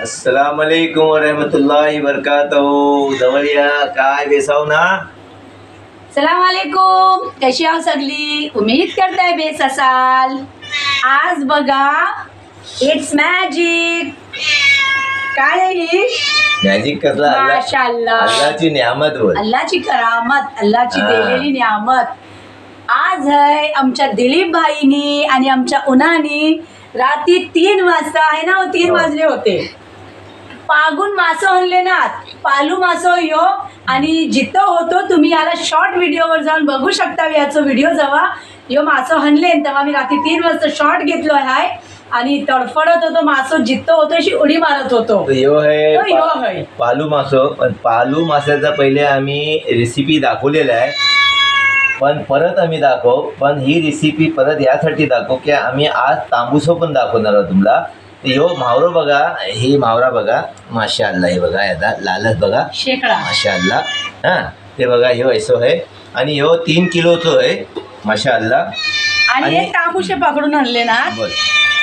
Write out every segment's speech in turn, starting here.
अस्सलाम वालेकुम वरहमतुल्लाहि वबरकातुहू। जवळया काय बेसाव ना। सलाम वालेकुम, कशी आहो सगळी? उम्मीद करताय बेस असाल। आज बघा इट्स मॅजिक। काय आहे ही? मॅजिक कसला? माशाअल्लाह, अल्लाहची नियामत बोल, अल्लाहची करामत, अल्लाहची दिलेली नियामत। आज आहे आमच्या दिलीप भाईनी आणि आमच्या उन्हानी रात्री 3 वाजता आहे ना, 3 वाजले होते, पागून मासो आणले ना, पालू मासो यो। आणि जिथं होतो तुम्ही याला शॉर्ट व्हिडिओवर जाऊन बघू शकता। याचा व्हिडिओ जेव्हा यो मासो हणले तेव्हा मी रात्री 3 वाजता शॉर्ट घेतलो आहे आणि तडफडत होतो मासो, जिथं होतो अशी उडी मारत होतो। यो है पालू मासो। पण पालू माशाचा पहिले आम्ही रेसिपी दाखवलेला आहे, पण परत आम्ही दाखव। पण ही रेसिपी परत यासाठी दाखव की आम्ही आज तांबूसो पण दाखवणार आहोत तुम्हाला। यो मावरो बघा, ही मावरा बघा, माशाअल्लाह। हे बघा याचा लालच बघा, शेकडा माशाअल्लाह। हा ते बघा, ह्यो ऐसो आहे आणि ह्यो 3 किलोचो आहे, माशाअल्लाह। आणि हे तांबूशे पकडून आणले ना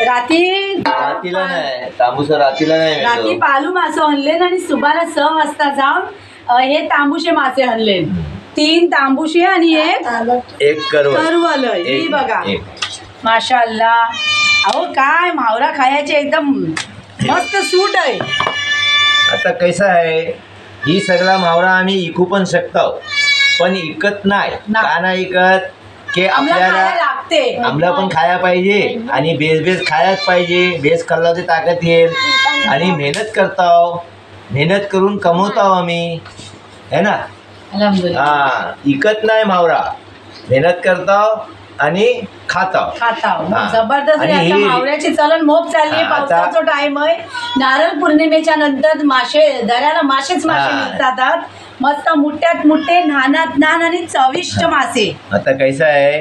रातीला नाही, तांबूस रातीला नाही, रात्री पालू मासे आणले आणि सुबाला 6 वाजता जाऊन हे तांबूशे मासे आणले। 3 तांबूशे आणि एक करवल। ही बघा माशाअल्लाह। अहो काय मावरा खायचे एकदम मस्त सूट आहे। आता कैसा आहे, ही सगळा मावरा आम्ही इकू पण शकतो, पण इकत नाही। का नाही इकत? की आपल्याला लागते, आम्हाला पण खाया पाहिजे आणि बेस खायच पाहिजे। बेस खाल्ला तर ताकद येईल आणि मेहनत करताव, मेहनत करून कमवताव आम्ही, है ना। हा, इकत नाही मावरा, मेहनत करताव आणि खाताव जबरदस्त। मावऱ्याची चलन मोप चालली, पावसाचा टाइम आहे, नारळ पौर्णिमेच्या नंतर मासे दर्याला मासेच मिळतात, मस्त मोठ्यात मोठे, नानात नान आणि चविष्ट मासे। आता कैसा आहे,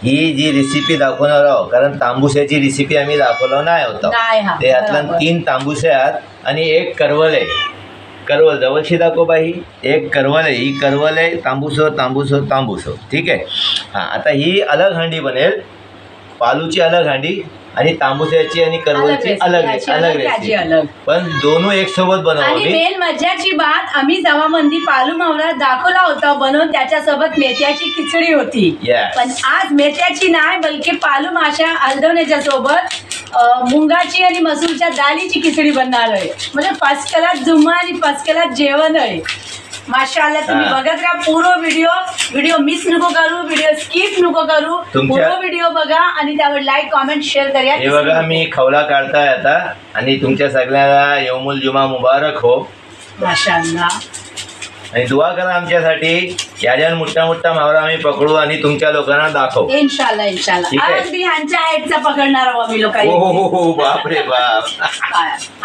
ही जी रेसिपी दाखवणार आहोत, कारण तांबूशाची रेसिपी आम्ही दाखवलो नाही होतो, ते यातला 3 तांबूसे आहेत आणि एक करवल आहे। करवल जवळशी दाखव बाई, एक करवल आहे, ही करवल आहे, तांबूसो, ठीक आहे। हां, आता ही अलग हांडी बनेल, पालूची अलग हांडी आणि तांबूसाची आणि करवलची अलग रेसिपी, पण दोनों एक सोबत बनवू। मेन मजाची बात, आम्ही जेव्हा मंदी पालू मावरा दाखवला होता बनवून, त्याच्यासोबत मेथ्याची खिचडी होती। पण आज मेथ्याची नाही, बल्कि पालू माशा हलदवण्याच्या सोबत मुंगाची आणि मसूरच्या डाळीची खिचडी बनणार आहे। म्हणजे फर्स्ट क्लास जुम्मा आणि फर्स्ट क्लास जेवण आहे, माशाअल्लाह। तुम्ही बघत राहा पूर्ण व्हिडिओ मिस नको करू, व्हिडिओ स्किप नको करू, पूर्ण व्हिडिओ बघा आणि त्यावर लाईक कमेंट शेअर करा। हे बघा मी खवला काढताय आता, आणि तुमच्या सगळ्यांना यौमुल जुमा मुबारक हो, माशाअल्लाह। आणि दुआ करा आमच्यासाठी, याच्यान मोठा मावरा आम्ही पकडू आणि तुमच्या लोकांना दाखवू, इंशाल्लाह इंशाल्लाह। आज मी ह्यांच्या हाईटचा पकडणार आहोत आम्ही लोक। हो बाप रे बाप।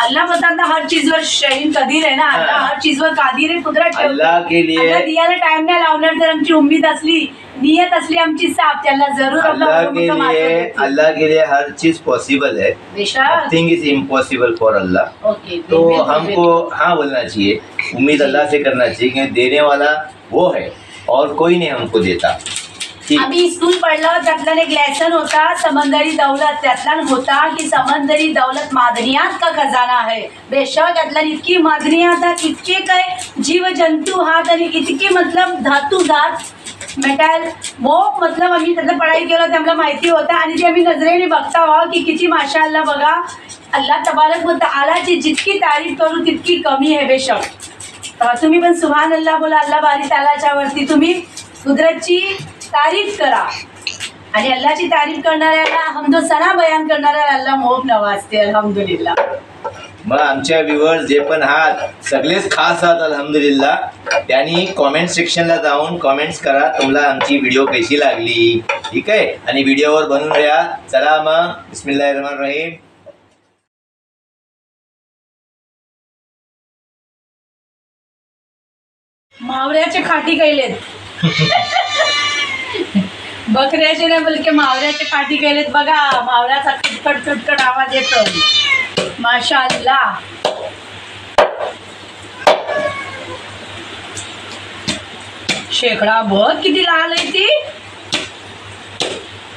अल्लाह बताता हर चीजवर शहीन कदीर आहे ना, अल्लाह हर चीजवर कादीर आहे, कुदरत ठेवतो। अल्लाह के लिए, अल्लाह दियाला टाइम नाही लावणार, तर आमची उम्मीद असली, नियत असली आमची साफ, त्याला जरूर अल्लाह के लिए हर चीज पॉसिबल है, nothing is impossible for Allah. तो हमको हाँ बोलना चाहिए, उम्मीद अल्लाह से करना चाहिए, कि देने वाला वो है और कोई नहीं हमको देता। आम्ही स्कूल पढ़लो, त्यातला एक लेसन होता समंदरी दौलत, त्यातला होता की समंदरी दौलत मादनियात का खजाना है। बेशक यातला इतकी मादनियात आहेत, इतके काय जीव जंतू हात आणि इतकी मतलब धातू धात मेटल वो, मतलब आम्ही त्यातलं पढाई केलं, ते आम्हाला माहिती होतं आणि ते आम्ही नजरेने बघता व्हावं की किती माशाअल्लाह। बघा अल्लाह तबारक व तआलाची जितकी तारीफ करू तितकी कमी आहे। बेशक तुम्ही पण सुभान अल्लाह बोला, अल्लाह बारी तालाच्या वरती तुम्ही कुदरतची तारीफ करा, आणि अल्लाहची तारीफ करणाऱ्याला हमदो सना बयान करणाऱ्याला अल्लाह मोहब नवाजते, अल्हम्दुलिल्लाह। मग आमच्या व्ह्यूअर्स जे पण आहात सगळेच खास आहात अल्हम्दुलिल्लाह। त्यांनी कॉमेंट सेक्शनला जाऊन कॉमेंट्स करा, तुम्हाला आमची व्हिडिओ कशी लागली, ठीक आहे, आणि व्हिडिओवर बनून राहा। चला मग बिस्मिल्लाहिर्रहमानिर्रहीम। मावऱ्याचे खाटी केलेत बकऱ्याचे नाही, बलके मावऱ्याचे खाटी केलेत। बघा मावऱ्याचा चुटकट आवाज येतो, माशाअल्लाह। शेकडा बघ किती लाल आहे ती,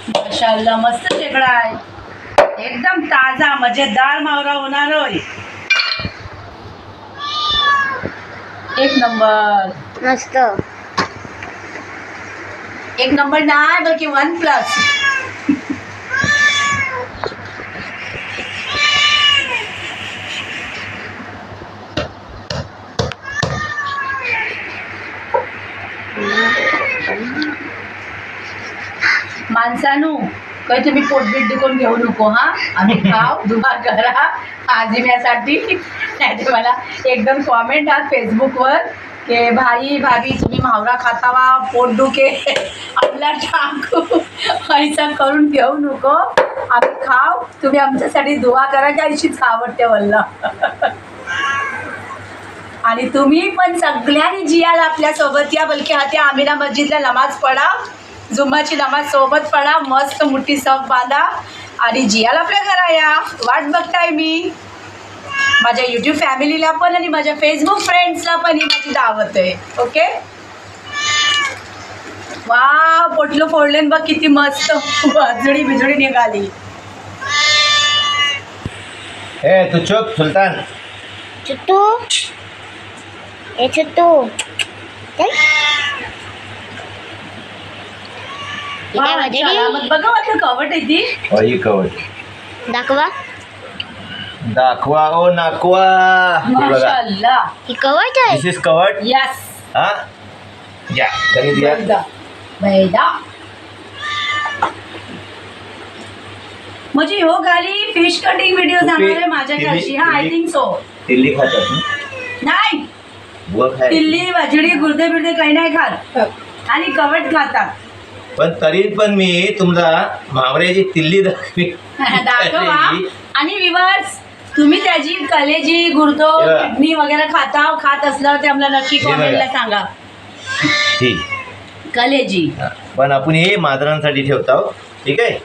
माशाअल्लाह, मस्त शेकडा आहे, एकदम ताजा मजेदार मावरा होणार होय। एक नंबर. मस्त. एक नंबर नाही बल्कि 1+. माणसानू काही तुम्ही पोटबीट दुखून घेऊ नको हा. आम्ही खाव दुवा करा आजिम्यासाठी. नाही तर मला एकदम कॉमेंट आहात फेसबुकवर की भाई भाभी तुम्ही मावरा खातावा पोट दुखे आपला टाकू ऐसा करून घेऊ नको. आम्ही खाव तुम्ही आमच्यासाठी दुवा करा की अशीच आवडते वल्ला. आणि तुम्ही पण सगळ्यांनी जियाला आपल्या सोबत या. बलकी हाती आमिना मस्जिदला नमाज पडा. जुम्माची नमाज सोबत पडा. मस्त मोठी सफ बांधा आणि जियाला आपल्या घरा या. वाट बघताय मी. माझ्या यूट्यूब फॅमिलीला पण आणि माझ्या फेसबुक फ्रेंड्सला पण ही माझी दावत आहे. ओके. वा पोटलं फोडलेन बघ किती मस्त वाजडी बिजडी निघाली. ए तू चुप सुलतान. छुट्टू ए छुट्टू चल. मग बघा वाटलं कवट आहे ती. ही कवट दाखवा. दाखवा ओ नाकवा. माशाअल्लाह. ही कवच आहे. दिस इज कवट. यस. हा या कधी दिया. बैदा म्हणजे हो गाली फिश कटिंग व्हिडिओ जाणार आहे माझ्या घरची. हा आय थिंक सो. तिल्ली खातात ना. नाही बुवा खाय. तिल्ली वजडी गुर्दे बिर्दे काही नाही खात आणि कवट खातात. पण तरी पण मी तुम्हाला मावऱ्याची तिल्ली दाखवी. दाखवा. आणि विवर्स तुम्ही त्याची कलेजी गुर्दो किडनी वगैरे खात असल्यावर ते आम्हाला नक्की कॉमेंटला सांगा. ठीक. कलेजी पण आपण हे माजरांसाठी ठेवतो. ठीक आहे.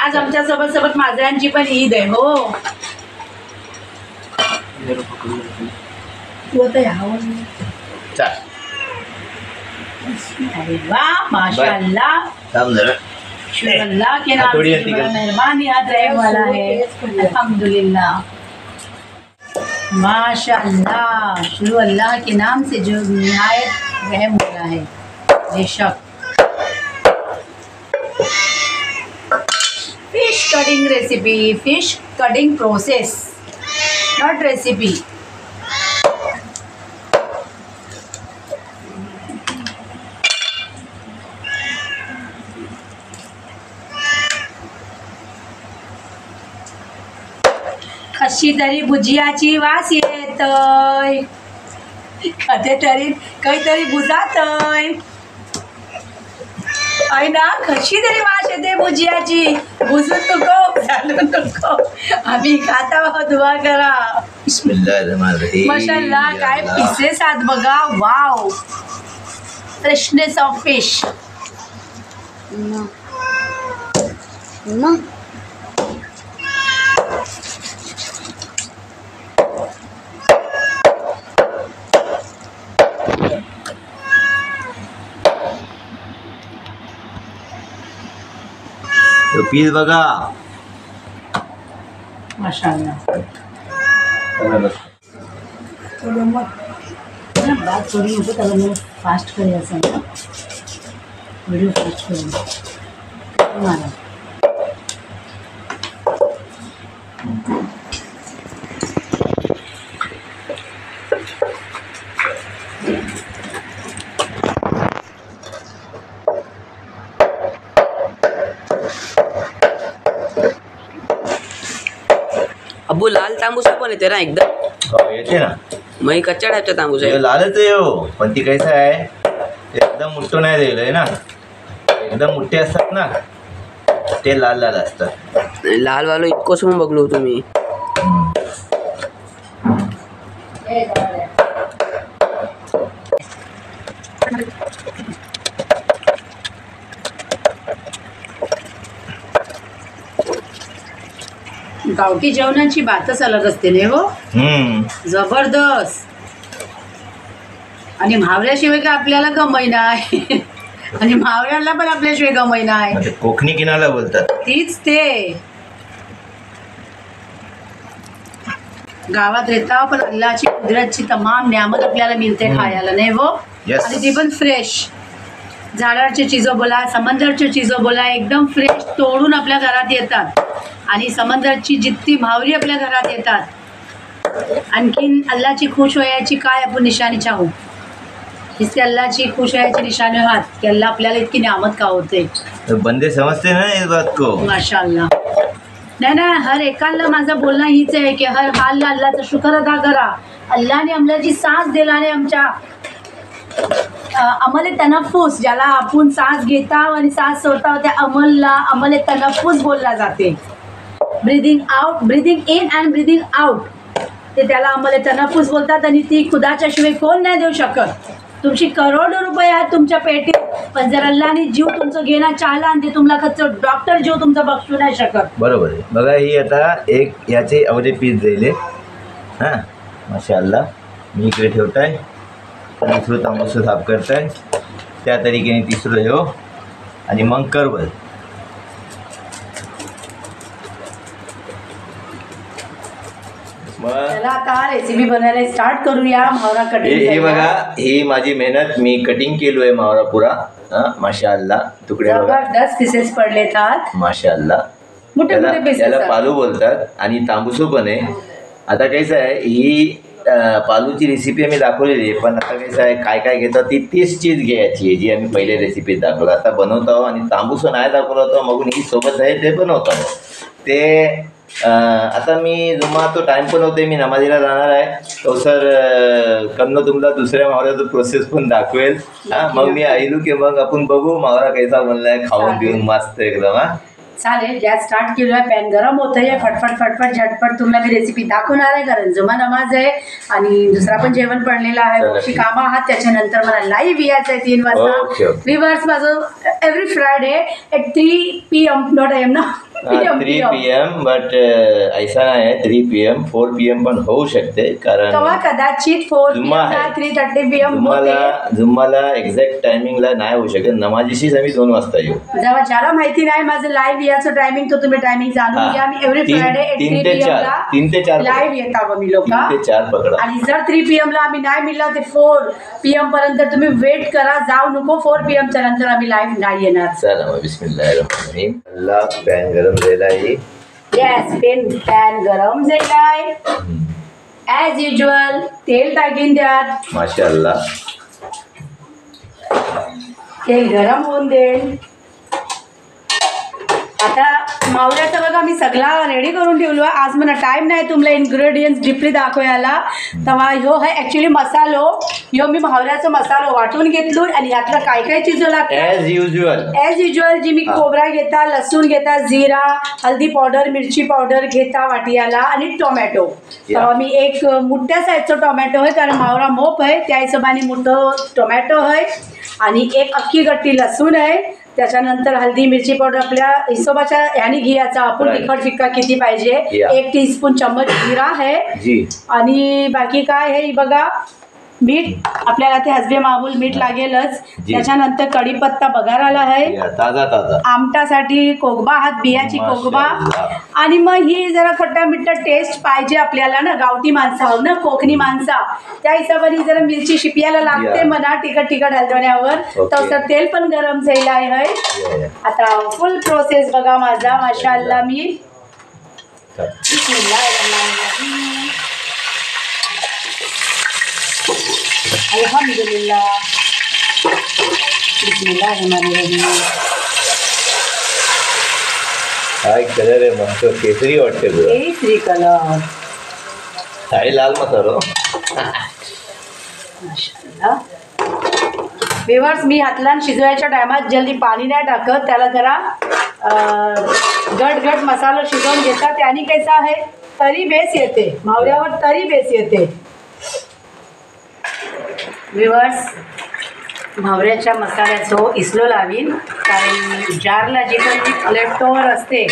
आज आमच्या सोबत माजरांची पण ईद आहे. हो चाल. अरे वाह माशाअल्लाह. थांब जरा. अल्लाह के नाम से बड़ा मेहरबान याद रहे वाला है. अल्हम्दुलिल्लाह माशाअल्लाह. शुरू अल्लाह के नाम से जो निहायत रहम वाला है. बेशक. Fish cutting recipe. Fish cutting process not recipe. कशी तरी भुजियाची वास येतय. कधी तरी काहीतरी बुजातय आहे ना. कशी तरी वास येते भुजियाची. बुजू नको घालू नको. आम्ही खाता दुआ करा. बिस्मिल्लाहिर्रहमानिर्रहीम. माशाअल्लाह काय पीसेस आहेत बघा. Wow freshness of fish. Piece बघा. माशाअल्लाह. थोडं मग बात थोडी नको त्याला मग फास्ट करायचं ना. व्हिडिओ फास्ट करू मला. अब्बू लाल तांबूस पण येते ना एकदम. हो येते ना. मग कच्च्या टाईपचा तांबूस आहे. हे लालच आहे हो. पण ती कसं आहे एकदम मुठ्ठो नाही दिलंय ना. एकदम मुठ्ठे असतात ना ते लाल लाल असतात. लाल वालो इतकोच म्हणून बघलो तुम्ही. गावठी जेवणाची बातच अलग असते नाही हो. जबरदस्त. आणि म्हावऱ्याशिवाय काय आपल्याला गमई नाही. आणि म्हावऱ्याला पण आपल्याशिवाय गमई नाही. कोकणी किनाला बोलतात तीच ते. गावात रहता हो, पण अल्लाहची कुदरतची तमाम नियामत आपल्याला मिळते खायला, नाही हो? Yes. आणि ती पण फ्रेश. झाडाची चीजं बोला, समंदरची चीजं बोला, एकदम फ्रेश तोडून आपल्या घरात येतात. आणि समंदरची जितकी भावरी आपल्या घरात येतात. आणखीन अल्लाहची खुश व्हायची काय आपण निशाणी चाहू, इससे अल्लाहची खुश व्हायची निशाणी आहात की अल्लाह आपल्याला इतकी नियामत का होते. तो बंदे समजते ना इस बात को. माशाअल्लाह. नाही नाही, हर एकाला माझं बोलणं हीच आहे की हर हालला अल्लाहचा शुक्र अदा करा. अल्लाहने आम्हाला जी सांस दिलाने आमच्या अमल तनफ्फुस, ज्याला आपण सांस घेता आणि सांस सोडता त्या अमल तनफ्फुस बोलला जाते. Breathing out, breathing in and breathing out, ते त्याला अमल तनफ्फुस बोलतात. आणि ती खुदाच्या शिवाय कोण नाही देऊ शकत. तुमची करोडो रुपये आहेत तुमच्या पेटीत, पण जर अल्लाने जीव तुमचं घेणं चाहला आणि ते तुम्हाला खर्च डॉक्टर जीव तुमचा बक्षू नाही शकत. बरोबर आहे. बघा ही आता एक याचे अवधे पीस दिले. हां माशाअल्लाह. मी इकडे ठेवताय, दुसरं तांबूस साफ करताय, त्या तरीकेने तिसरं हे हो, आणि मग करवल. मग चला आता रेसिपी बनायला स्टार्ट करूया. मावरा हे कटिंग बघा, ही माझी मेहनत. मी कटिंग केलो आहे मावरा पुरा. हां माशाअल्लाह. तुकडे बघा, जबरदस्त पीसेस पडलेतात, माशाअल्लाह. मोठे मोठे पीसेस. त्याला पालू बोलतात आणि तांबूसो पण आहे. आता कसं आहे, ही पालूची रेसिपी आम्ही दाखवलेली आहे, पण आता कसं आहे, काय काय घेतात ती तीच चीज घ्यायची आहे जी आम्ही पहिले रेसिपीत दाखवलं. आता बनवतो आणि तांबूसो नाही दाखवलं होतं, मग ही सोबत आहे ते बनवतो ते. आता मी जुम्मा तो टाइम पण होते, मी नमाजीला जाणार आहे, तो सर करणं तुम्हाला दुसऱ्या मावऱ्याचं प्रोसेस पण दाखवेल. हां मग मी आईलू की मग आपण बघू मावरा कैसा बनलाय, खाऊन पिऊन मस्त एकदम. हां चालेल. गॅस स्टार्ट केलो आहे, पॅन गरम होत आहे. फटफट फटफट झटपट तुम्हाला मी रेसिपी दाखवणार आहे, कारण जुमा नमाज आहे आणि दुसरा पण जेवण पडलेलं आहे. अशी कामं आहात. त्याच्यानंतर मला लाईव्ह यायचं आहे 3 वाजता. रिव्हर्स माझं every Friday at 3 PM, not AM ना, 3 PM, बट ऐसा नाही आहे 3 PM, 4 PM पण होऊ शकते, कारण तेव्हा कदाचित 4 जुम्मा PM आहे. 3:30 PM जुम्माला एक्झॅक्ट टायमिंगला नाही होऊ शकत. नमाजीशीच आम्ही 2 वाजता येऊ. जेव्हा ज्याला माहिती नाही माझं लाईव्ह याचं टायमिंग, तो तुम्ही टायमिंग जाणून घ्या. मी एव्हरी फ्रायडे 3 ते 4 लाईव्ह येता मी लोक. 3 ते 4 पकडा. आणि जर 3 PM ला आम्ही नाही मिळलं ते 4 PM पर्यंत तुम्ही वेट करा, जाऊ नको. 4 PM च्या नंतर आम्ही लाईव्ह नाही येणार. चला मग बिस्मिल्लाहिर्रहमानिर्रहीम. अल्लाह पॅन गरम झालेला आहे. गॅस पॅन गरम झालाय. ॲज युजल तेल टाकीन द्यात. माशाअल्लाह. तेल गरम होऊन देईल. आता मावळ्याचा बघा मी सगळा रेडी करून ठेवलो आहे. आज मला टाइम नाही तुम्हाला इन्ग्रेडियंट्स डीपली दाखवायला. तेव्हा ह्यो आहे ॲक्च्युली मसालो. ह्यो मी मावळ्याचा मसालो वाटून घेतलो आणि ह्यातलं काय काय चीज लागतं ॲज युजल जी मी खोबरा घेता, लसूण घेता, जिरा, हल्दी पावडर, मिरची पावडर घेता वाटियाला, आणि टोमॅटो. तेव्हा मी एक मोठ्या साईजचं टोमॅटो आहे, कारण मावरा मोप आहे त्या हिशोबाने मोठं टोमॅटो आहे, आणि एक अख्खी गट्टी लसूण आहे. त्याच्यानंतर हल्दी मिरची पावडर आपल्या हिशोबाच्या ह्याने घ्यायचा. आपण तिखट फिक्का किती पाहिजे, 1 टीस्पून चम्मच जिरा आहे. आणि बाकी काय आहे बघा, मीठ आपल्याला ते हसबे मामूल मीठ लागेलच. त्याच्यानंतर कढीपत्ता बघाराला आहे, ताजा ताजा आमटासाठी कोगबा, हात बियाची कोगबा. आणि मग ही जरा खट्टा मिठ्ठा टेस्ट पाहिजे आपल्याला ना, गावठी माणसा ना, कोकणी माणसा, त्या हिशोबाने जरा मिरची शिपियाला लागते म्हणा, तिखट हलवण्यावर. तसं तेल पण गरम झालं आहे. आता फुल प्रोसेस बघा माझा. माशाअल्लाह. मी अल्हम्दुलिल्लाह. बिस्मिल्लाहिर्रहमानिर्रहीम. काय कलर आहे मस्त, केसरी वाटते. केसरी कलर, साडी लाल मसालो. माशाअल्लाह. व्ह्यूअर्स, मी हातलान शिजवायच्या टायमात जल्दी पाणी नाही टाकत, त्याला जरा गट मसाला शिजवून घेतात. त्याने कैसा आहे, तरी बेस येते मावऱ्यावर, तरी बेस येते. व्ह्यूअर्स, मावऱ्याच्या मसाल्याचं इसलो लावीन, कारण जारला जी पण प्लेटोवर असते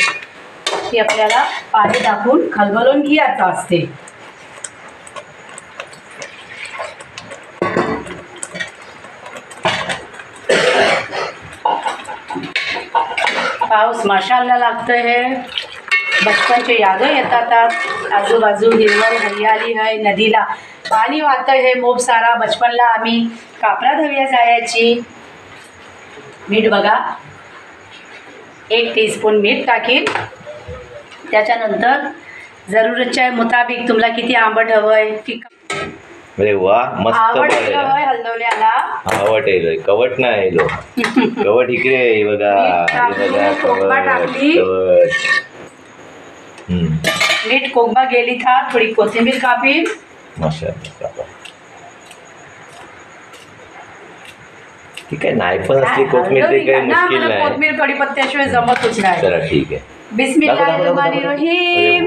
ती आपल्याला पाणी टाकून खलबलून घ्यायचं असते. पाऊस माशाअल्लाह लागतं आहे. बचपनचे यादं येतात. आजूबाजू हिरवळ हरियाली आहे, नदीला पाणी वाहतं आहे मोप सारा. बचपनला आम्ही कापरा धव्या जायची. मीठ बघा, 1 टीस्पून मीठ टाकीन. त्याच्यानंतर जरूरतच्या मुताबिक तुम्हाला किती आंबट हवंय, अरे वा, मस्त आवड बोलले. हवंय हलदवण्याला. आवट येलोय, कवट नाही येलो. कवट इकडे आहे, हे बघा, हे बघा, कोकमा टाकली. कवट. मीठ कोकमा गेली था, थोडी कोथिंबीर कापीन. माशाअल्लाह. ठीक आहे, नाही पण असली कोथमीर ते काही मुश्किल नाही. कोथिंबीर कढीपत्त्याशिवाय जमतच नाही. चला ठीक आहे. बिस्मिल्लाहिर्रहमानिर्रहीम.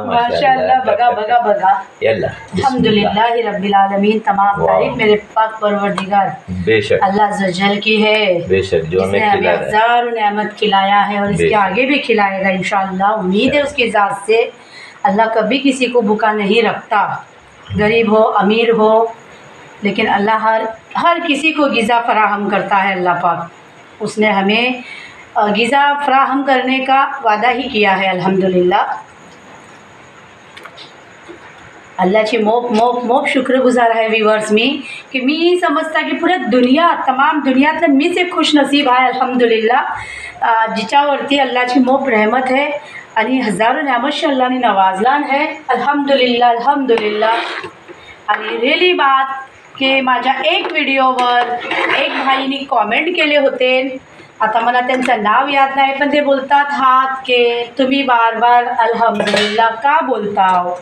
माशाअल्लाह. बघा बघा बघा. यल्ला. अल्हम्दुलिल्लाह रब्बिल आलमीन. तमाम तारीफ मेरे पाक परवरदिगार बेशक अल्लाह जल की है, बेशक, जो हमें जिसने हमें खिला रहा है. हजारों नेमत खिलाया है और इसके बेशक. आगे भी खिलाएगा इंशाअल्लाह. उम्मीद है उसकी ज़ात से. अल्लाह कभी किसी को भूखा नहीं रखता, गरीब हो अमीर हो, लेकिन अल्लाह हर किसी को ग़िज़ा फराहम करता है. अल्लाह पाक उसने हमें ग़िज़ा फराहम करने का वादा ही किया है. अल्हम्दुलिल्लाह. अल्लाहची मोप मोप मोप शुक्रगुजार आहे व्ह्यूअर्स मी, की मी समजता की पुऱ्या दुनिया तमाम दुनियातलं मीच एक खुशनसीब आहे अल्हम्दुलिल्लाह, जिच्यावरती अल्लाहची मोप रहमत है आणि हजारो नेमतशी अल्लाहने नवाजलान है. अल्हम्दुलिल्लाह अल्हम्दुलिल्लाह. आणि रिअली बात की माझ्या एक व्हिडिओवर एक भाईनी कॉमेंट केले होते. आता मला त्यांचं नाव याद नाही, पण ते बोलतात हात के तुम्ही बार बार अल्हम्दुलिल्लाह का बोलता हो.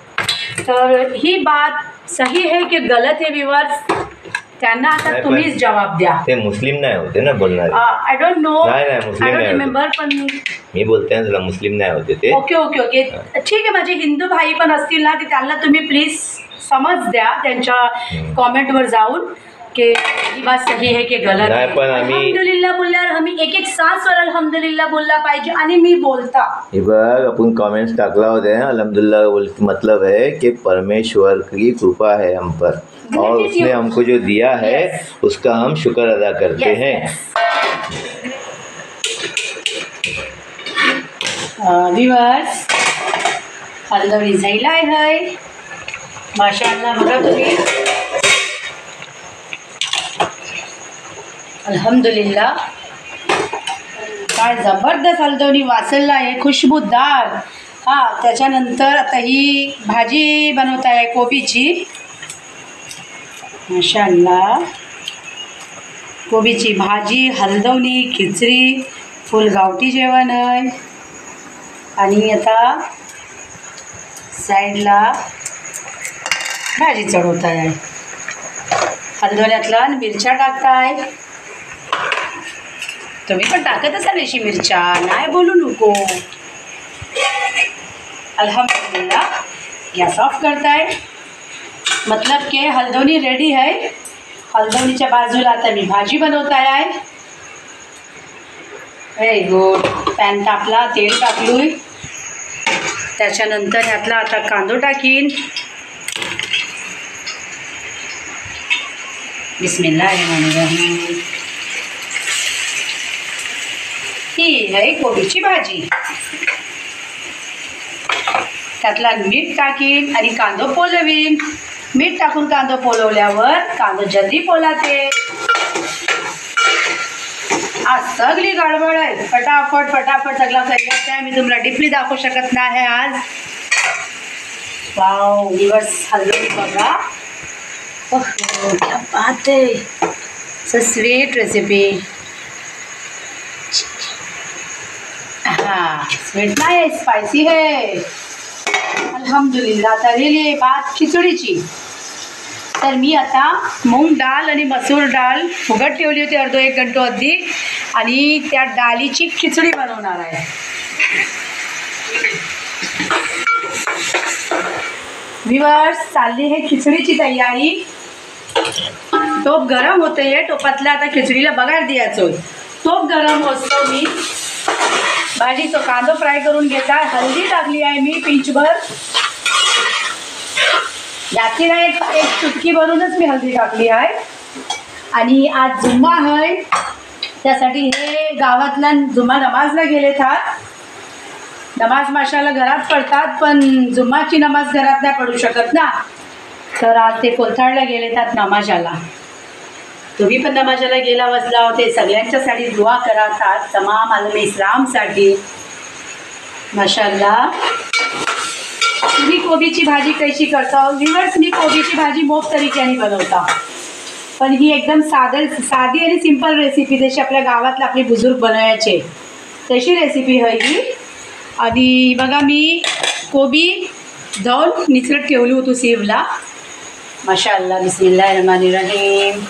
तर ही बात सही है की गलत है व्ह्यूअर्स, त्यांना आता नाही, तुम्हीच पण जवाब द्या. ते मुस्लिम नाही होते ना बोलणारे. आय डोंट नो, नाही, नाही, मुस्लिम आय डोंट नाही होते. रिमेंबर. पण मी बोलते ना तुला, मुस्लिम नाही होते ते. ओके ओके ओके ठीक आहे. माझे हिंदू भाई पण असतील ना, ते त्यांना तुम्ही प्लीज समज द्या त्यांच्या कॉमेंटवर जाऊन की ही बात सही है की गलत नाही, आहे. पण आम्ही अल्हम्दुलिल्लाह बोलल्यावर आम्ही एक एक सासवर अल्हम्दुलिल्लाह बोलला पाहिजे. आणि मी बोलता हे बघ, आपण कमेंट्स टाकला होता है अल्हम्दुलिल्लाह मतलब है कि परमेश्वर की कृपा है हम पर, और उसने हमको जो दिया है उसका हम शुक्र अदा करते Yes, हैं. व्ह्यूअर्स हलदवणी झायला आहे माशाअल्लाह. बघा तुम्ही अल्हम्दुलिल्लाह. काय जबरदस्त हलदवणी वाचलेला आहे, खुशबूदार. हां, त्याच्यानंतर आता ही भाजी बनवत आहे कोबीची. माशाअल्लाह. कोबीची भाजी, हलदवणी, खिचडी, फुल गावठी जेवण आहे. आणि आता साईडला भाजी चढवत आहे. हलदवण्यातला मिरच्या टाकताय. तुम्ही पण टाकत असाल अशी मिरच्या, नाही बोलू नको. अल्हम्दुलिल्लाह. गॅस ऑफ करताय, मतलब के हलदवणी रेडी आहे. हलदवणीच्या बाजूला आता मी भाजी बनवताय आहे. Very good. पॅन तापला, तेल टाकलोय. त्याच्यानंतर यातला आता कांदो टाकीन. बिस्मिल्लाहिर्रहमानिर्रहीम. ही आहे कोबीची भाजी. त्यातला मीठ टाकीन आणि कांदो पोलवीन. मीठ टाकून कांदो पोलवल्यावर कांदो जल्दी पोलाते. आज सगळी गडबड आहे, फटाफट फटाफट सगळं करायचं आहे. मी तुम्हाला डीपली दाखवू शकत नाही आज. वाव दिवस हलदवणी बघा. ओहो क्या बात है, सो स्वीट रेसिपी. हाँ स्वीट नाही आहे, स्पायसी है. अल्हम्दुलिल्लाह. आता राहिली बात खिचडीची. तर मी आता मूग डाळ आणि मसूर डाळ फुगत ठेवली होती अर्धा एक घंटा आधी, आणि त्या डाळीची खिचडी बनवणार आहे. व्ह्यूअर्स चालली आहे खिचडीची तयारी. टोप गरम होते आहे. टोपातल्या आता खिचडीला बघायला द्यायचो. टोप गरम असतो. मी भाजीचा कांदा फ्राय करून घेत आहे. हळदी टाकली आहे मी पिंचभर, जास्ती नाही, एक चुटकी भरूनच मी हळदी टाकली आहे. आणि आज जुम्मा आहे, त्यासाठी हे गावातला जुम्मा नमाजला गेले थात. नमाज माशाला घरात पडतात, पण जुम्माची नमाज घरात नाही पडू शकत ना, तर आज ते कोलथाडला गेले त्यात नमाजाला. तुम्ही पण नमाजाला गेला बसला होते. सगळ्यांच्यासाठी दुआ करा, तमाम आलम इस्लामसाठी. माशाल्लाह. तुम्ही कोबीची भाजी कशी करता व्ह्यूअर्स? मी कोबीची भाजी मोप तरीक्याने बनवता, पण ही एकदम साधी आणि सिंपल रेसिपी, जशी आपल्या गावातला आपले बुजुर्ग बनवायचे तशी रेसिपी आहे ही. आणि बघा मी कोबी धुवून निचरट ठेवली होती सीवला. माशाअल्लाह. बिस्मिल्लाहिर्रहमानिर्रहीम.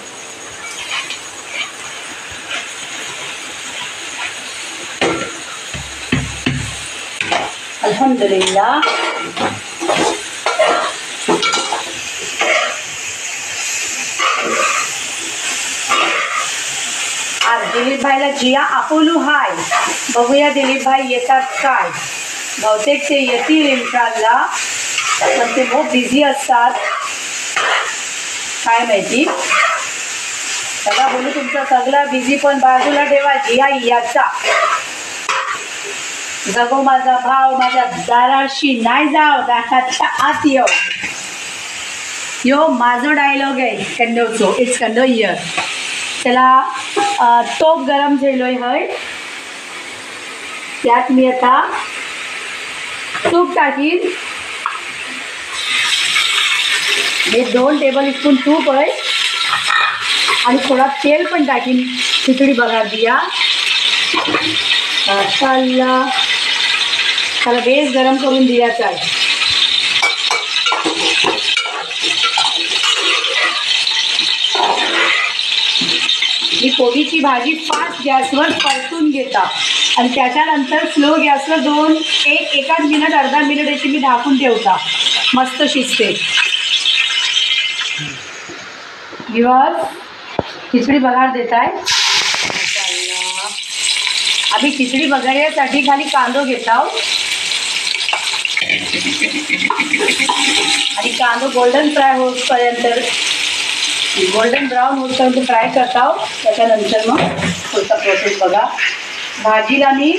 अल्हम्दुलिल्लाह. आज दिलीप भाईला जिया अपोलो हाय. बघूया दिलीप भाई येतात काय. बहुतेक ते येतील इन्शाअल्लाह, पण ते खूप बिझी असतात, काय माहिती. सगळा बोलू तुमचं सगळं बिझी, पण बाजूला ठेवा जिया याचा. जगो माझा भाव माझ्या दाराशी नाही जाव, दाराच्या आत येऊ. यो माझो डायलॉग आहे कन्नडचो. It's Kannada year. त्याला तोप गरम झालोय हय. त्यात मी आता तूप टाकीन. हे 2 टेबलस्पून तूप आहे आणि थोडा तेल पण टाकीन. खिचडी बघार दिया. माशाअल्लाह. त्याला बेस गरम करून द्यायचा आहे. ही कोबीची भाजी फास्ट गॅसवर परतून घेतात आणि त्याच्यानंतर स्लो गॅसवर एकाच मिनिट अर्धा मिनिट याची मी ढाकून ठेवता. मस्त शिजते. व्ह्यूअर्स खिचडी बघार देत आहे. आम्ही खिचडी बघायसाठी खाली कांदो घेत आहोत आणि कांदो गोल्डन फ्राय होईपर्यंत, गोल्डन ब्राऊन होईपर्यंत फ्राय करत आहोत. त्याच्यानंतर मग पुढचा प्रोसेस बघा. भाजीला मी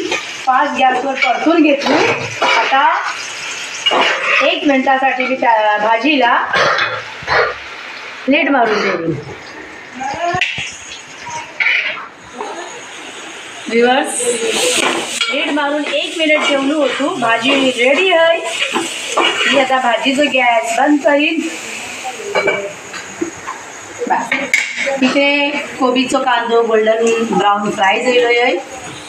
फास्ट गॅसवर परतून घेतली. आता 1 मिनिटासाठी मी त्या भाजीला प्लेट मारून देईन. व्ह्यूअर्स प्लेट मारून 1 मिनिट ठेवलो होतो. भाजी रेडी आहे. मी आता भाजीचं गॅस बंद करीन. तिथे कोबीचं कांदो गोल्डन ब्राऊन फ्राय झालो आहे.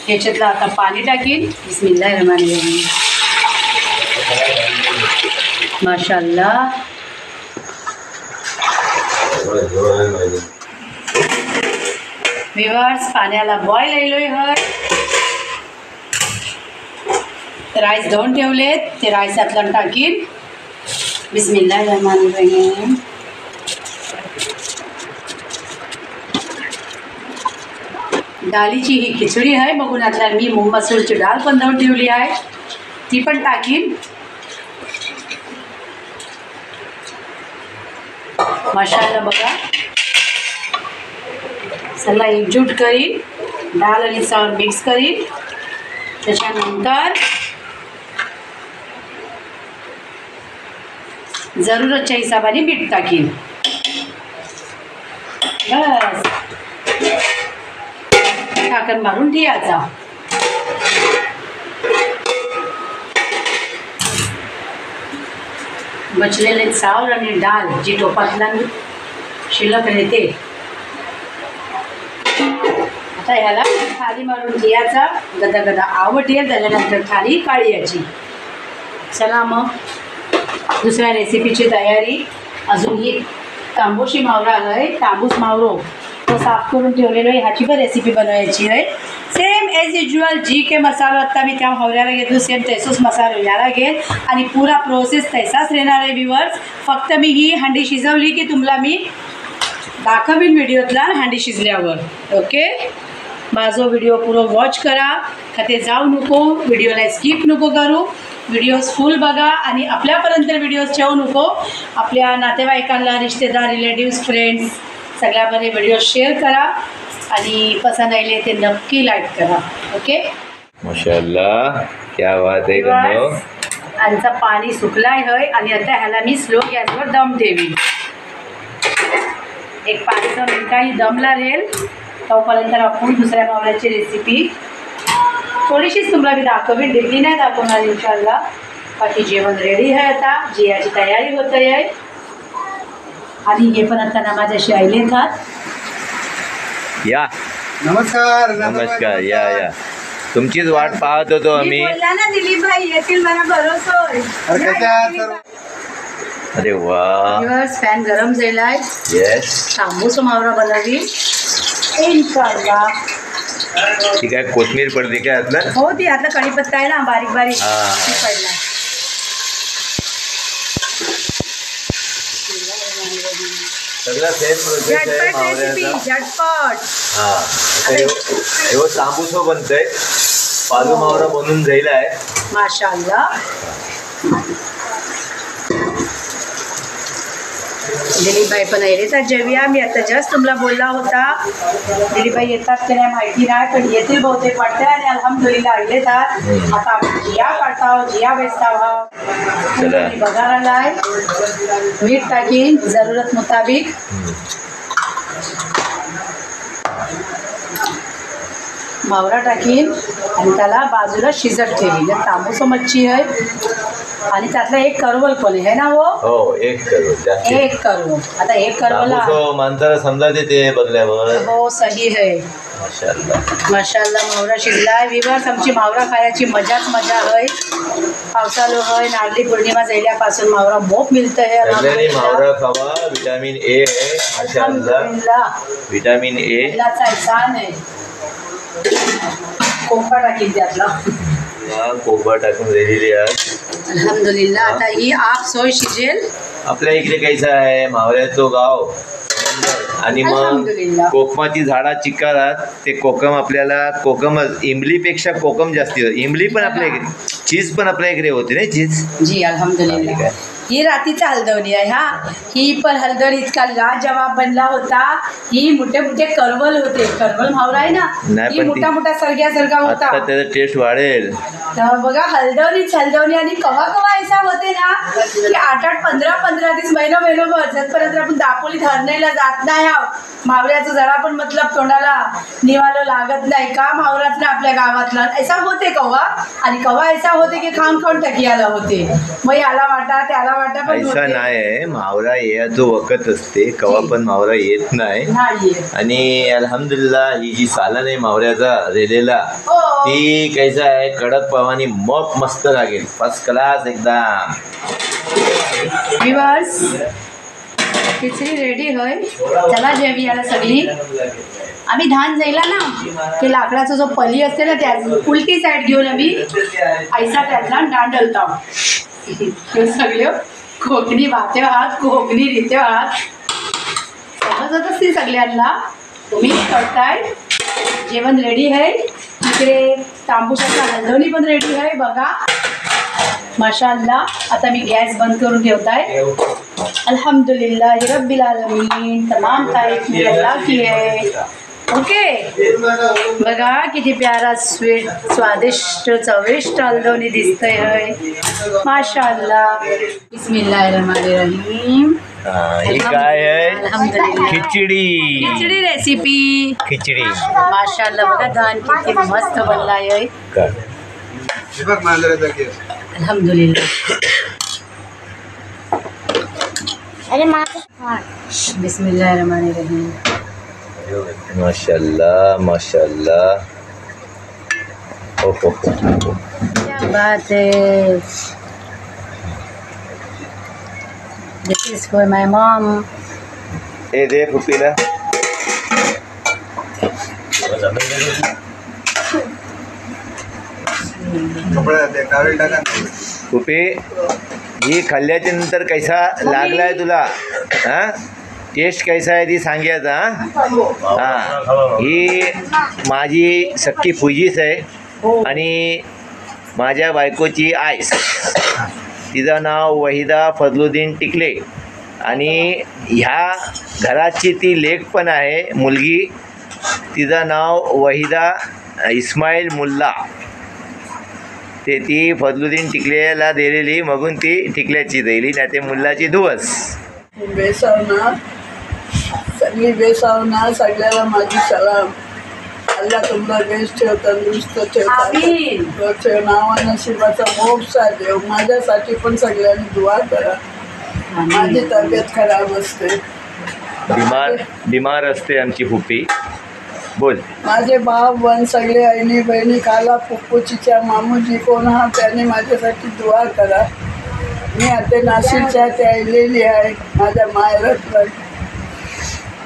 याच्यातलं आता पाणी टाकीन. बिस्मिल्लाहिर्रहमानिर्रहीम. माशाअल्लाह. व्ह्यूअर्स पाण्याला बॉईल आलोय हय. राईस धुवून ठेवलेत, ते राईस यातलं टाकीन. बिस्मिल्लाहिर्रहमानिर्रहीम. डाळीची ही खिचडी आहे. बघून यातल्या मी मूग मसूरची डाळ पण धुवून ठेवली आहे, ती पण टाकीन. मसाला बघा सगळा एकजूट करीन. डाळ आणि चावल मिक्स करीन. त्याच्यानंतर जरूरतच्या हिशोबाने मीठ टाकीन. बस झाकण मारून ठेवायचा. बचलेले चावल आणि डाळ जी टोपातला शिल्लक राहते, आता ह्याला थाली मारून द्यायचा. गदा गदा आवट येईल. त्याच्यानंतर थाली काढायची. चला मग दुसऱ्या रेसिपीची तयारी. अजून ही तांबूशी मावरा आहे. तांबूस मावरो तो साफ करून ठेवलेलो आहे. ह्याची पण रेसिपी बनवायची आहे. सेम एज युज्युअल जी के मसाला आता मी त्या हवऱ्याला घेतलो, सेम तैसूच मसाला ह्याला घेत आणि पुरा प्रोसेस तैसाच राहणार आहे. व्ह्यूअर्स फक्त मी ही हंडी शिजवली की तुम्हाला मी दाखवीन व्हिडिओतला हंडी शिजल्यावर. ओके. माझा व्हिडिओ पुरो वॉच करा. खाते जाऊ नको. व्हिडिओला स्किप नको करू. व्हिडिओज फुल बघा आणि आपल्यापर्यंत व्हिडिओज ठेवू नको. आपल्या नातेवाईकांना, रिश्तेदार, रिलेटिव्स, फ्रेंड्स सगळ्यामध्ये व्हिडिओ शेअर करा आणि पसंत आले ते नक्की लाईक करा. ओके. माशाअल्लाह, क्या बात आहे गंगो. आमचा पाणी सुकलाय हय आणि आता ह्याला मी स्लो गॅसवर दम ठेवीन. एक 5-6 मिनिटांनी दमला राहील तोपर्यंत आपण दुसऱ्या मावळ्याची रेसिपी थोडीशीच तुम्हाला मी दाखवीन, डिपली नाही दाखवणार इंशाल्लाह. बाकी जेवण रेडी आहे, आता जियाची तयारी होत आहे आणि हे पण आता नमाजाशी आले खात. या नमस्कार नमस्कार, या या, तुमचीच वाट पाहत होतो मी आम्ही. बोलला ना दिलीप भाई येतील, मला भरोसा होय. अरे कशा सर्व? अरे वा, दिवस फॅन गरम झालाय. येस. तांबूस मावरा बनवली इंशाल्लाह. ठीक आहे, कोथमीर पडते काय आतलं? हो, ती आता कढीपत्ता आहे ना बारीक बारीक हा. ती पडला. सगळा सेम प्रोसेस आहे झटपट रेसिपी, मावळ्याचा. झटपट. हा, आता ह्यो तांबूसो बनतोय, पालू मावरा बनून जायलाय. माशाअल्लाह. दिलीपभाई पण येतात जेव्हा मी आता जस्ट तुम्हाला बोलला होता. दिलीपभाई येतात की नाही माहिती नाही, पण येतील बहुतेक वाटतं. आणि अल्हम्दुलिल्लाह येतात. आता आपण जिया काढता, जिया बेचता चला. बघायला आहे. मीठ टाकीन जरूरत मुताबिक. मावरा टाकीन आणि त्याला बाजूला शिजत ठेवीन. तांबूस मच्छी आहे आणि त्यातला एक करवल पण आहे ना. हो, एक करू जास्त. एक करवल. आता एक करवला तांबूसो माणसाला समजा ते बघल्यावर. हो, सही है. माशाअल्लाह. माशाअल्लाह मावरा शिजलाय. विवास आमची मावरा खायची मजाच मजा आहे. पावसाळो है, नारळी पौर्णिमा झाल्यापासून मावरा मोप मिळत आहे. सगळ्यांनी मावरा खावा, विटामिन ए आहे. माशाअल्लाह, अल्हम्दुलिल्लाह. Vitamin A. अल्लाहचा एहसान आहे. कोंबा टाकीन त्यातला. कोबा टाकून दिलेली आहे. अल्हम्दुलिल्लाह. आता ही आप सोय शिजेल. आपल्या इकडे कैसा आहे, मावळ्याचो गाव आणि मग अल्हम्दुलिल्लाह. कोकमाची झाडा चिकारात ते कोकम आपल्याला कोकमच इमलीपेक्षा कोकम जास्ती होते. इमली पण आपल्या इकडे, चीज पण आपल्या इकडे होते ना, चीज. जी अल्हम्दुलिल्लाह. ही रातीचा हलदवणी आहे. हा, ही पण हलदर इतका लाजवाब बनला होता. ही मोठे मोठे करवल होते. करवल मावरा आहे ना, नाही, ही पण मोठा ती- मोठा सरग्यासारखा होता. आता त्याचा टेस्ट वाढेल. तर बघा, हलदवणी आणि कवा कवा ऐसा होते ना की 8-8, 15-15 दिवस महिनोभर जतपर्यंत आपण दापोलीत हरण्याला जात नाही आहोत. मावऱ्याचं जरा पण मतलब तोंडाला निवालो लागत नाही का मावरातला आपल्या गावातला ऐसा होते कवा. आणि कवा ऐसा होते की खाऊन खाऊन टकियाला होते. मग याला वाटा त्याला वाटा पण ऐसा होते. नाही, मावरा यायचो वखत असते, कवा पण मावरा येत नाही. नाहीये. आणि अल्हम्दुलिल्लाह ही जी सालन आहे मावऱ्याचा रेलेला, हो. ती कैसा आहे, कडक पावानी मग मस्त लागेल, फर्स्ट क्लास एकदम. विवर्स, खिचडी रेडी होय. चला जेवी याला सगळी. आम्ही धान जायला ना ते लाकडाचा जो पली असते ना, त्या उलटी साईड घेऊन आम्ही ऐसा त्यातला दांडलता. सगळे कोकणी वाहते आहात, कोकणी रिते आहात, समजत असते सगळ्यांना. तुम्ही करताय. जेवण रेडी आहे. इकडे तांबूसाचा हलदवणी पण रेडी आहे बघा. माशाअल्लाह. आता मी गॅस बंद करून ठेवताय. अल्हम्दुलिल्लाह रब्बिल आलमीन. तमाम तारीफ मेरे अल्लाह की है. ओके, बघा किती प्यारा स्वादिष्ट चविष्ट हलदवणी दिसतंय है. माशाअल्लाह. बिस्मिल्लाहिर्रहमानिर्रहीम. ही काय आहे, अल्हम्दुलिल्लाह. खिचडी. खिचडी रेसिपी. खिचडी माशाअल्लाह. बघा धान किती मस्त बनलाय आहे. दीपक मांजरेचा केस. अल्हम्दुलिल्लाह. अरे माझं बिस्मिल्लाहिर्रहमानिर्रहीम. माशाअल्लाह माशाअल्लाह. हो हो हो हो. क्या बात है. दिस इज फॉर माय मॉम. हे दे फुपीला. कपडा ते टावेल टाका. फुपी, ही खाल्ल्याच्या नंतर कैसा लागलाय तुला? हा, टेस्ट कैसा आहे ती सांगायचा. हा, ही माझी सख्खी फुजीस आहे आणि माझ्या बायकोची आईस. तिचं नाव वहिदा फजलुद्दीन टिकले आणि ह्या घराची ती लेक पण आहे, मुलगी. तिचं नाव वहिदा इस्माईल मुल्ला. ते ती फजलुद्दीन टिकल्याला दिलेली मगून ती टिकल्याची दिली नाही ते मुलाची दुवस. बेसावना सगळी बेसावना सगळ्याला माझी सलाम. अल्लाह तुम्हाला बेस ठेव, तंदुरुस्त ठेव, आमीन. ठेव, नावा नशिबाचा मोक्षा देव. माझ्यासाठी पण सगळ्यांनी दुआ करा. माझी तब्येत खराब असते, बिमार असते आमची फुप्पी. बोल. माझे भाव बन सगळे आईनी बहिणी खाला फुफ्फुचीच्या मामूजी कोण हा त्याने माझ्यासाठी दुआ करा. मी आता नाशिकच्या ते आलेली आहे माझ्या माहेरात.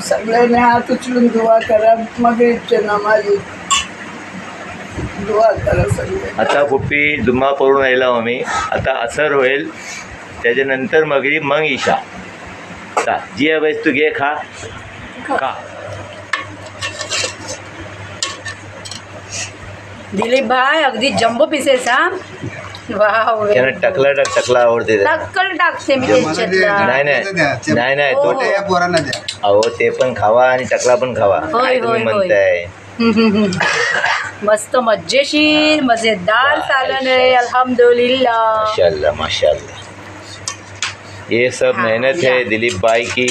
सगळ्यांनी हात उचलून दुआ करा. मगरीबच्या नमाजी दुआ करा सगळे. आता फुप्पी जुम्मा पडून राहिला आम्ही. आता असर होईल, त्याच्यानंतर मगरीब मग इशा. चा जी अभ्यास तू घे, खा खा. दिलीप भाई अगदी जम्बो पीसेस हा. वाव, त्यानं टकला आवडते त्याला. टक्कल टाकते मी त्याच्यातला. नाही नाही तो त्या पोरांना द्या. अहो ते पण खावा आणि टकला पण खावा. होय, काय तुम्ही होय, होय. म्हणताय? मस्त मजेशीर मजेदार सालन है अल्हम्दुलिल्लाह. माशाल्लाह माशाल्लाह. ये सब हाँ, मेहनत है दिलीप भाई की.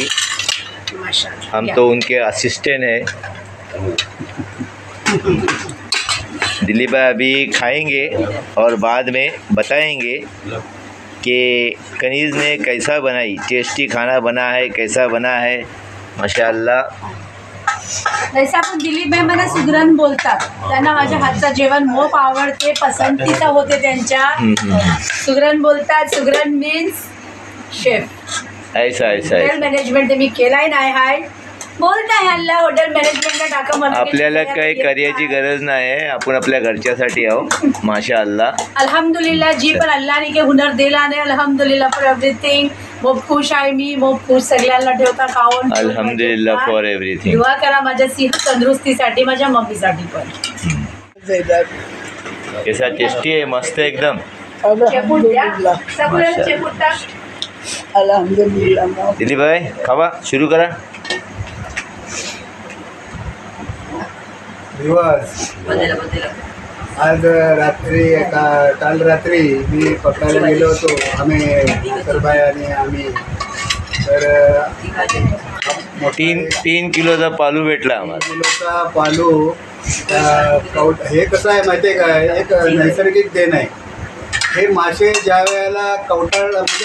माशाल्लाह. हम तो उनके असिस्टेंट हैं. दिलीप भाई अभी खाएंगे और बाद में बताएंगे कि कनीज़ ने कैसा बनाई. टेस्टी खाना बना है, कैसा बना है. माशाल्लाह. जैसे आपण दिलीप भाई मला सुगरण बोलतात, त्यांना माझ्या हातचं जेवण मोप आवडते, पसंतीचा होते त्यांच्या. सुगरण बोलतात. सुगरण मीन्स शेफ. ऐसा ऐसा हॉटेल ऐसा. मॅनेजमेंट मी केलाय नाही हाय. बोलताय हल्ला हॉटेल मॅनेजमेंटला टाका मला. आपल्याला काही कार्याची गरज नाही आहे. आपण आपल्या घरच्यासाठी आहो. माशाअल्लाह. अल्हम्दुलिल्लाह. जी पण अल्लाने के हुनर दिला नाही, अल्हम्दुलिल्लाह फॉर एव्हरीथिंग. खूप खुश आहे मी, खूप खुश. सगळ्यांना ठेवता खाऊन. अल्हम्दुलिल्लाह फॉर एव्हरीथिंग. दुआ करा माझ्या सिंह तंदुरुस्तीसाठी, माझ्या मम्मीसाठी पण. कैसा टेस्टी आहे, मस्त एकदम. चेपूट द्या. अल्हम्दुलिल्लाह सगळं चेपूट टाक. अल्हम्दुलिल्लाह. दिलीप भाई खावा, सुरू करा. दिवस आज रात्री काल रात्री मी पकडायला गेलो होतो. आम्ही सरबाई आणि आम्ही. तर 3 किलोचा पालू भेटला आम्हाला. किलोचा पालू. हे कसं आहे माहिती आहे का, एक नैसर्गिक देण आहे. हे मासे ज्या वेळेला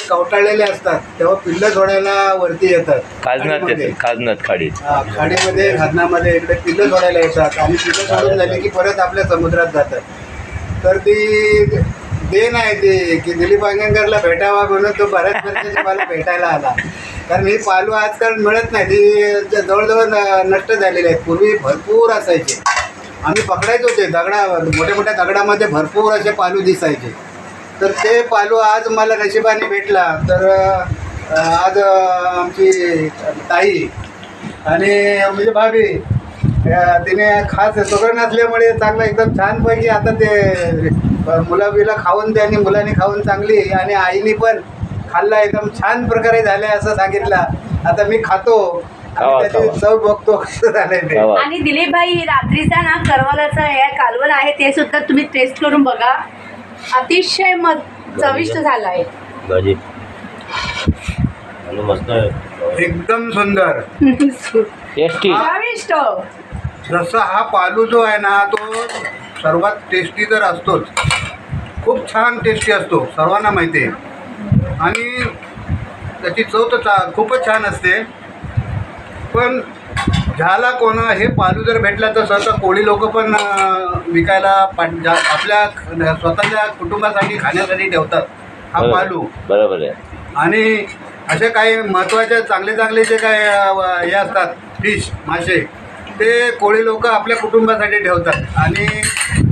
कवटाळलेले असतात तेव्हा पिल्लं सोडायला वरती येतात. खाजनात खाडीत. खाडीमध्ये खाजनामध्ये इकडे पिल्लं सोडायला येतात आणि पिल्लं सोडून झाली की परत आपल्या समुद्रात जातात. तर ती देण आहे ती की दिलीप अंगणकरला भेटावा म्हणून तो बऱ्याच वर्षांनी मला भेटायला आला. कारण ही पालू आजकाल मिळत नाही, ती जवळजवळ नष्ट झालेली आहेत. पूर्वी भरपूर असायचे. आम्ही पकडायचो ते मोठ्या मोठ्या दगडामध्ये भरपूर असे पालू दिसायचे. तर ते पालू आज मला नशिबाने भेटला. तर आज आमची ताई आणि म्हणजे भाभी तिने खास सुगरण असल्यामुळे चांगलं एकदम छानपैकी आता ते मुलाबिला खाऊन त्यांनी मुलांनी खाऊन चांगली आणि आईने पण खाल्ला एकदम छान प्रकारे झाले असं सांगितलं. आता मी खातो आणि त्याची चव बघतो कसं झालंय ते. आणि दिलीप भाई रात्रीचा ना करवलाचा हे कालवण आहे ते सुद्धा तुम्ही टेस्ट करून बघा. अतिशय चविष्ट झाला आहे. एकदम सुंदर टेस्टी. चविष्ट. जसा हा पालू जो आहे ना तो सर्वात टेस्टी तर असतोच. खूप छान टेस्टी असतो, सर्वांना माहिती आहे. आणि त्याची चव तर खूपच छान असते. पण झाला कोण हे पालू जर भेटला तर सहसा कोळी लोक पण विकायला आपल्या स्वतःच्या कुटुंबासाठी खाण्यासाठी ठेवतात हा पालू. बरोबर आहे. आणि असे काही महत्त्वाचे चांगले जे काय हे असतात फिश मासे ते कोळी लोक आपल्या कुटुंबासाठी ठेवतात. आणि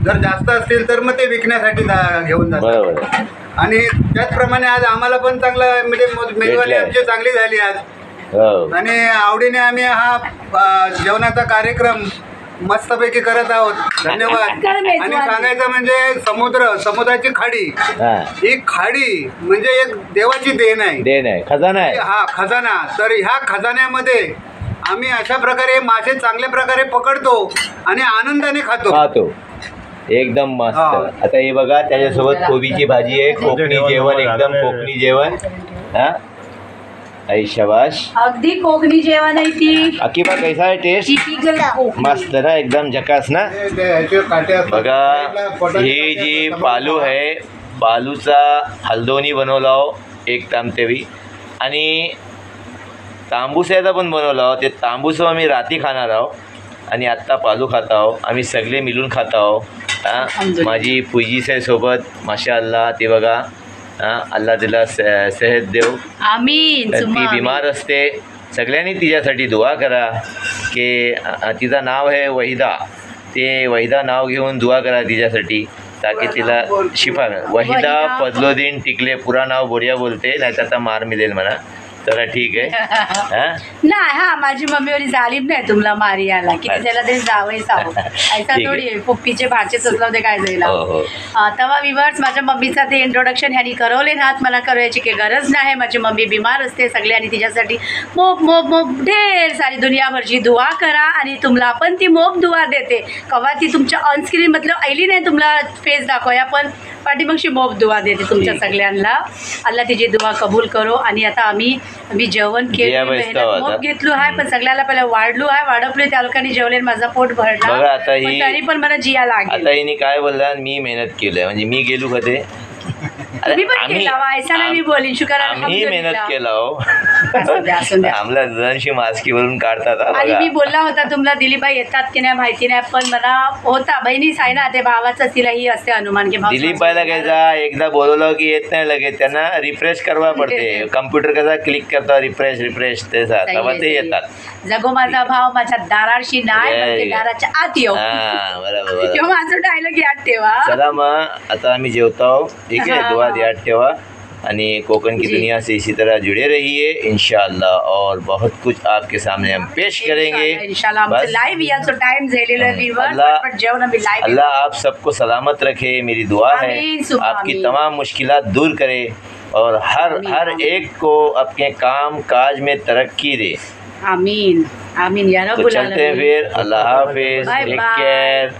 जर जास्त असतील तर मग ते विकण्यासाठी घेऊन जातात. आणि त्याचप्रमाणे आज आम्हाला पण चांगलं म्हणजे मेजवानी आमची चांगली झाली आज. आणि आवडीने आम्ही हा जेवणाचा कार्यक्रम मस्तपैकी करत आहोत. धन्यवाद. आणि सांगायचं म्हणजे समुद्राची खाडी, ही खाडी म्हणजे एक देवाची देण आहे, खजाना आहे. हा खजाना. तर ह्या खजान्यामध्ये आम्ही अशा प्रकारे मासे चांगल्या प्रकारे पकडतो आणि आनंदाने खातो. एकदम मस्त. हा. आता हे बघा त्याच्यासोबत कोबीची भाजी आहे, कोकणी जेवण, एकदम कोकणी जेवण. हा आई शाबाश. अगदी कोकणी जेवण आहे ती. अकिबा कैसा आहे टेस्ट? टिपिकल कोकणी. मस्त ना, एकदम झकास ना. ह्याचे काटे असतात. बघा ही जी पालू आहे, पालूचा हलदोनी बनवला हो एक तामतेवी, आणि तांबूसाचा पण बनवला हो. ते तांबूस आम्ही रात्री खाणार आहोत आणि आत्ता पालू खात आहोत. आम्ही सगळे मिळून खात आहोत. माझी पूजी सोबत माशा अल्लाह. ते बघा अल्लाह तिला सेहत देव. आमीन. तर ती सुम्मा बिमार असते. सगळ्यांनी तिच्यासाठी दुआ करा की तिचं नाव आहे वहिदा. ते वहिदा नाव घेऊन दुआ करा तिच्यासाठी, ताकि तिला शिफा मिळेल. वहिदा फजलुद्दीन टिकले, पुरा नाव बोरिया बोलते, नाही तर आता मार मिळेल म्हणा. तर ठीक आहे. हां नाही. हा माझी मम्मी वाली जालीम नाही तुम्हाला मारी आला की त्याला ते जावई सावं ऐसा ठीक आहे. थोडी आहे. पप्पीचे भाचे सुचला होते काय जायला. हो हो. तेव्हा विवर्स माझ्या मम्मीचा ते इंट्रोडक्शन ह्यांनी करवले नात. मला करायची काही गरज नाही. माझी मम्मी बिमार असते सगळ्यांनी तिच्यासाठी मोप मोप मोप ढेर सारी दुनियाभरची दुआ करा. आणि तुम्हाला पण ती मोप दुआ देते. कवा ती तुमच्या ऑनस्क्रीन मतलब ऐली नाही तुम्हाला फेस दाखवाया, पण पाठीमागची मोप दुआ देते तुमच्या सगळ्यांना. अल्लाह तिची दुआ कबूल करो. आणि आता आम्ही जेवण केलं, मेहनत मोप घेतलो आहे, पण सगळ्याला पहिला वाढलो आहे, वाढवलो त्या लोकांनी जेवले, माझा पोट भरला. बघा आता पण ही, तरी पण मला जिया लागेल. आता हिने काय बोलला, मी मेहनत केलं म्हणजे मी गेलो का ते? तुम्ही पण केला वा, ऐसा नाही मी बोलीन. शुक्र आम्ही मेहनत केला हो. असू द्या, असू द्या. आम्हाला दुधांशी मास्कीवरून काढतात हा आणि बघा. मी बोलला होता तुम्हाला दिलीपबाई येतात की नाही माहिती नाही, पण मला होता बहिणीच आहे ना, ते भावाचं तिलाही असते अनुमान की भाऊ दिलीप बाईला घ्यायचा, एकदा बोलवलं की येत नाही लगेच, त्यांना रिफ्रेश करवा पडते. कम्प्युटर कसा क्लिक करता, रिफ्रेश ते तेव्हा ते येतात. जगो माझा भाव माझ्या दाराशी नाही, पण ते दाराच्या आत येऊ. हा बरोबर. किंवा माझं डायलॉग याद ठेवा. चला मग आता आम्ही जेवतो. ठीक है, दुआ याद ठेवा आणि कोकण की जी. दुनिया से इसी तरह जुड़े रहिए इंशाअल्लाह, और बहुत कुछ आपके सामने हम पेश करेंगे. इंशाल्लाह बस. लाईव्ह याचं टाइम झालेलं आहे व्ह्यूअर्स, अल्लाह- पण जेवण मी लाईव्ह. अल्लाह आप सबको सलामत रखे, मेरी दुआ है. आमीन, सुबह आपकी आमीन. तमाम मुश्किलात दूर करे और हर आमीन, हर आमीन. एक को अपने काम काज में तरक्की दे. आमीन आमीन या तो रब्बुल चलते हैं आलमीन. फिर. अल्लाह हाफिज. Bye take bye. केयर.